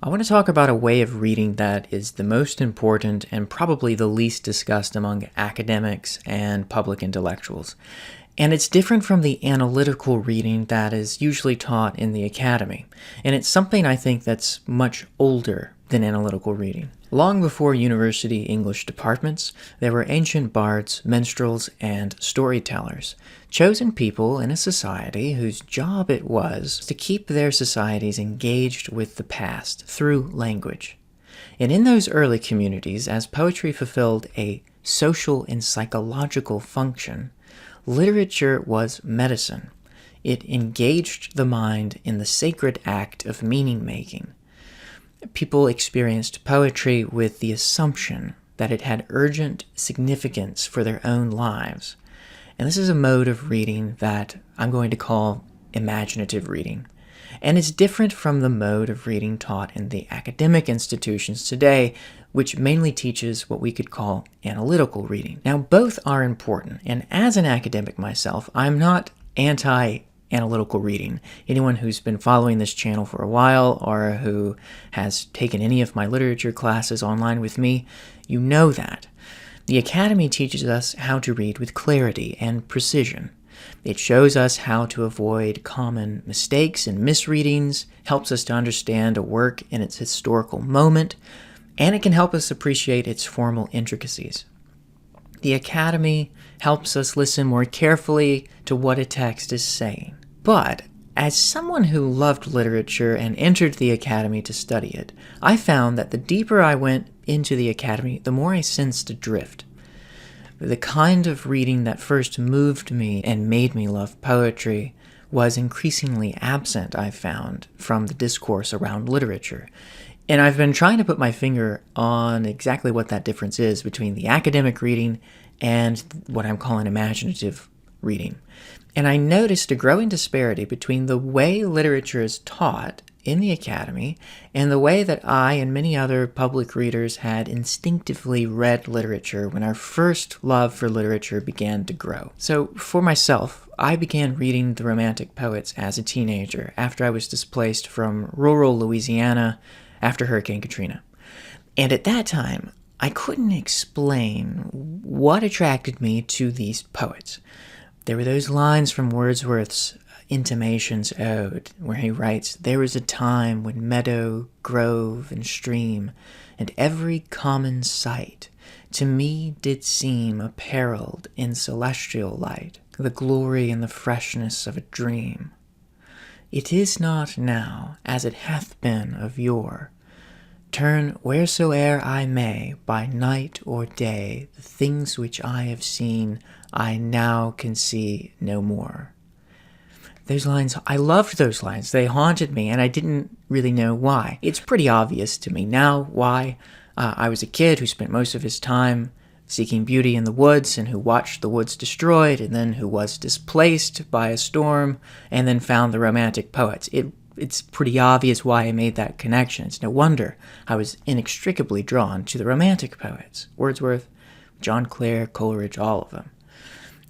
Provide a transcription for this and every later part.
I want to talk about a way of reading that is the most important and probably the least discussed among academics and public intellectuals. And it's different from the analytical reading that is usually taught in the academy. And it's something I think that's much older than analytical reading. Long before university English departments, there were ancient bards, minstrels, and storytellers, chosen people in a society whose job it was to keep their societies engaged with the past through language. And in those early communities, as poetry fulfilled a social and psychological function, literature was medicine. It engaged the mind in the sacred act of meaning-making. People experienced poetry with the assumption that it had urgent significance for their own lives. And this is a mode of reading that I'm going to call imaginative reading. And it's different from the mode of reading taught in the academic institutions today, which mainly teaches what we could call analytical reading. Now, both are important, and as an academic myself, I'm not anti-analytical reading. Anyone who's been following this channel for a while or who has taken any of my literature classes online with me, you know that. The Academy teaches us how to read with clarity and precision. It shows us how to avoid common mistakes and misreadings, helps us to understand a work in its historical moment, and it can help us appreciate its formal intricacies. The Academy helps us listen more carefully to what a text is saying. But as someone who loved literature and entered the Academy to study it, I found that the deeper I went into the Academy, the more I sensed a drift. The kind of reading that first moved me and made me love poetry was increasingly absent, I found, from the discourse around literature. And I've been trying to put my finger on exactly what that difference is between the academic reading and what I'm calling imaginative reading. And I noticed a growing disparity between the way literature is taught in the Academy and the way that I and many other public readers had instinctively read literature when our first love for literature began to grow. So for myself, I began reading the Romantic poets as a teenager after I was displaced from rural Louisiana after Hurricane Katrina. And at that time, I couldn't explain what attracted me to these poets. There were those lines from Wordsworth's Intimations Ode, where he writes, "There was a time when meadow, grove, and stream, and every common sight, to me did seem apparelled in celestial light, the glory and the freshness of a dream. It is not now as it hath been of yore. Turn wheresoe'er I may, by night or day, the things which I have seen, I now can see no more." Those lines, I loved those lines. They haunted me, and I didn't really know why. It's pretty obvious to me now why. I was a kid who spent most of his time seeking beauty in the woods and who watched the woods destroyed and then who was displaced by a storm and then found the Romantic poets. It's pretty obvious why I made that connection. It's no wonder I was inextricably drawn to the Romantic poets. Wordsworth, John Clare, Coleridge, all of them.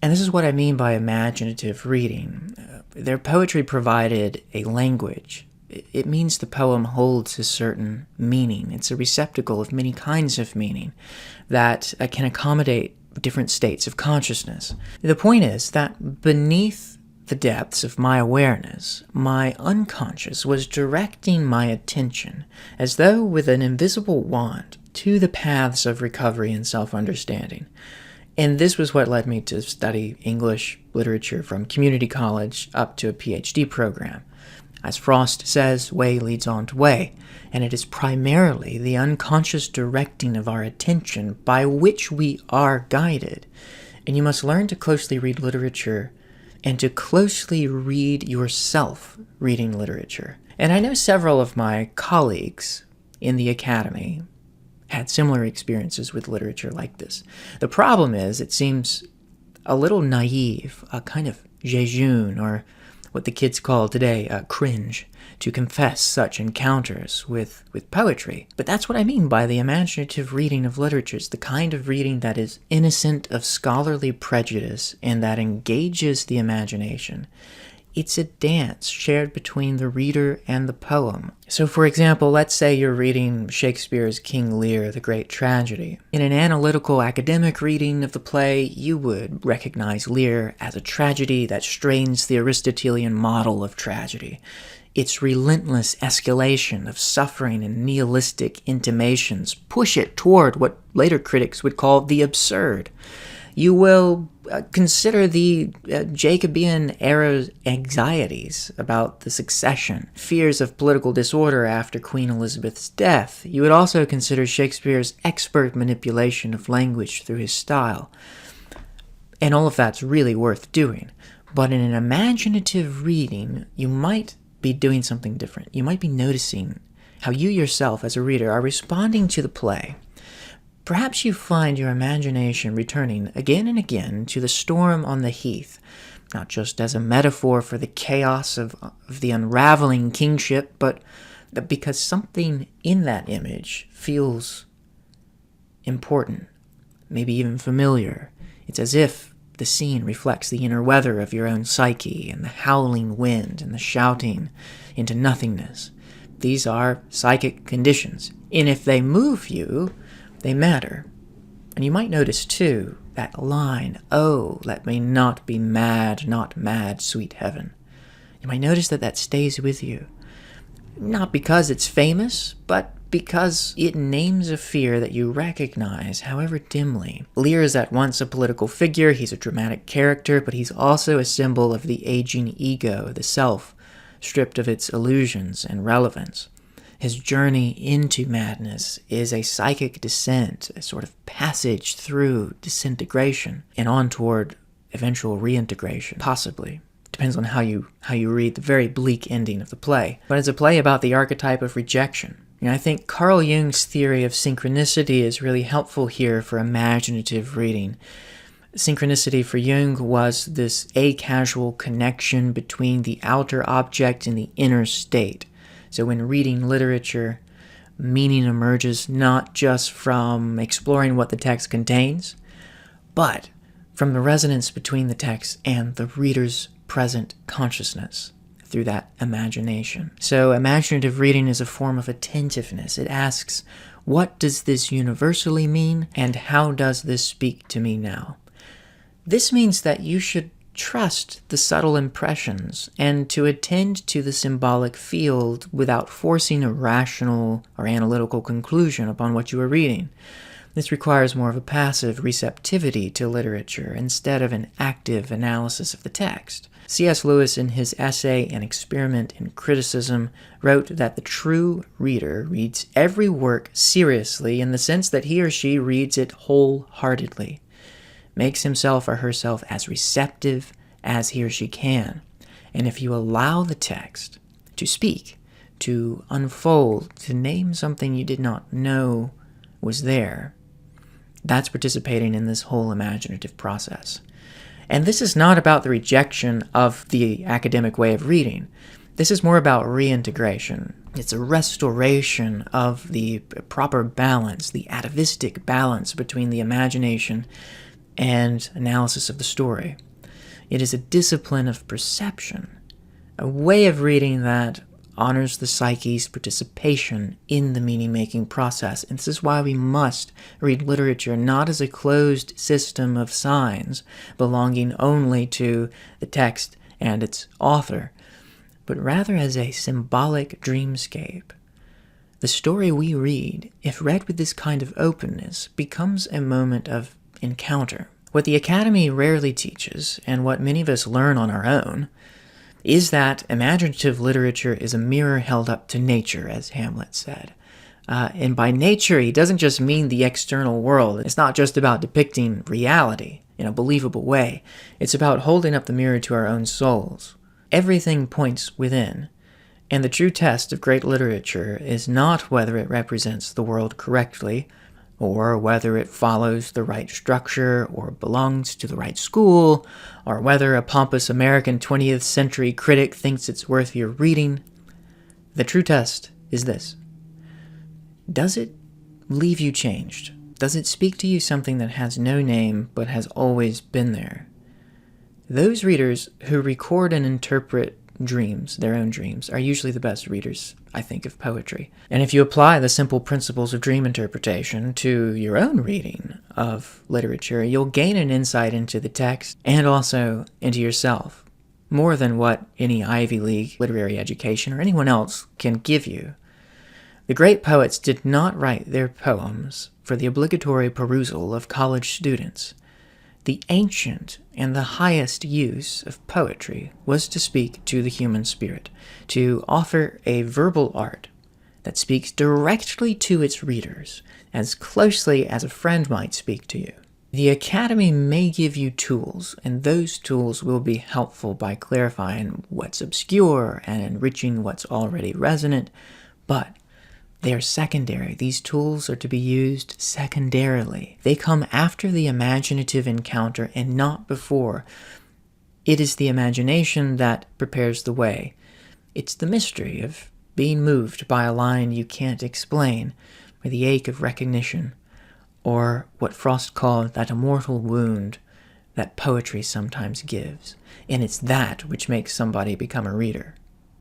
And this is what I mean by imaginative reading. Their poetry provided a language. It means the poem holds a certain meaning. It's a receptacle of many kinds of meaning that can accommodate different states of consciousness. The point is that beneath the depths of my awareness, my unconscious was directing my attention, as though with an invisible wand, to the paths of recovery and self-understanding. And this was what led me to study English literature from community college up to a PhD program. As Frost says, way leads on to way, and it is primarily the unconscious directing of our attention by which we are guided. And you must learn to closely read literature and to closely read yourself reading literature. And I know several of my colleagues in the Academy had similar experiences with literature like this. The problem is, it seems a little naive, a kind of jejune, or what the kids call today cringe, to confess such encounters with poetry. But that's what I mean by the imaginative reading of literature. It's the kind of reading that is innocent of scholarly prejudice and that engages the imagination. It's a dance shared between the reader and the poem. So for example, let's say you're reading Shakespeare's King Lear, the great tragedy. In an analytical academic reading of the play, you would recognize Lear as a tragedy that strains the Aristotelian model of tragedy. Its relentless escalation of suffering and nihilistic intimations push it toward what later critics would call the absurd. You will consider the Jacobean era anxieties about the succession, fears of political disorder after Queen Elizabeth's death. You would also consider Shakespeare's expert manipulation of language through his style. And all of that's really worth doing. But in an imaginative reading, you might be doing something different. You might be noticing how you yourself as a reader are responding to the play. Perhaps you find your imagination returning again and again to the storm on the heath, not just as a metaphor for the chaos of the unraveling kingship, but because something in that image feels important, maybe even familiar. It's as if the scene reflects the inner weather of your own psyche and the howling wind and the shouting into nothingness. These are psychic conditions, and if they move you, they matter. And you might notice, too, that line, "Oh, let me not be mad, not mad, sweet heaven." You might notice that stays with you. Not because it's famous, but because it names a fear that you recognize, however dimly. Lear is at once a political figure, he's a dramatic character, but he's also a symbol of the aging ego, the self, stripped of its illusions and relevance. His journey into madness is a psychic descent, a sort of passage through disintegration and on toward eventual reintegration, possibly. Depends on how you read the very bleak ending of the play. But it's a play about the archetype of rejection. I think Carl Jung's theory of synchronicity is really helpful here for imaginative reading. Synchronicity for Jung was this acasual connection between the outer object and the inner state. So when reading literature, meaning emerges not just from exploring what the text contains, but from the resonance between the text and the reader's present consciousness through that imagination. So imaginative reading is a form of attentiveness. It asks, what does this universally mean, and how does this speak to me now? This means that you should trust the subtle impressions and to attend to the symbolic field without forcing a rational or analytical conclusion upon what you are reading. This requires more of a passive receptivity to literature instead of an active analysis of the text. C.S. Lewis, in his essay An Experiment in Criticism, wrote that the true reader reads every work seriously in the sense that he or she reads it wholeheartedly, makes himself or herself as receptive as he or she can. And if you allow the text to speak, to unfold, to name something you did not know was there, that's participating in this whole imaginative process. And this is not about the rejection of the academic way of reading. This is more about reintegration. It's a restoration of the proper balance, the atavistic balance between the imagination and analysis of the story. It is a discipline of perception, a way of reading that honors the psyche's participation in the meaning-making process. And this is why we must read literature not as a closed system of signs belonging only to the text and its author, but rather as a symbolic dreamscape. The story we read, if read with this kind of openness, becomes a moment of encounter. What the Academy rarely teaches, and what many of us learn on our own, is that imaginative literature is a mirror held up to nature, as Hamlet said. And by nature, he doesn't just mean the external world. It's not just about depicting reality in a believable way. It's about holding up the mirror to our own souls. Everything points within. And the true test of great literature is not whether it represents the world correctly, or whether it follows the right structure, or belongs to the right school, or whether a pompous American 20th century critic thinks it's worth your reading. The true test is this. Does it leave you changed? Does it speak to you something that has no name but has always been there? Those readers who record and interpret dreams, their own dreams, are usually the best readers, I think, of poetry. And if you apply the simple principles of dream interpretation to your own reading of literature, you'll gain an insight into the text and also into yourself, more than what any Ivy League literary education or anyone else can give you. The great poets did not write their poems for the obligatory perusal of college students. The ancient and the highest use of poetry was to speak to the human spirit, to offer a verbal art that speaks directly to its readers, as closely as a friend might speak to you. The Academy may give you tools, and those tools will be helpful by clarifying what's obscure and enriching what's already resonant, but they are secondary. These tools are to be used secondarily. They come after the imaginative encounter and not before. It is the imagination that prepares the way. It's the mystery of being moved by a line you can't explain, or the ache of recognition, or what Frost called that immortal wound that poetry sometimes gives. And it's that which makes somebody become a reader.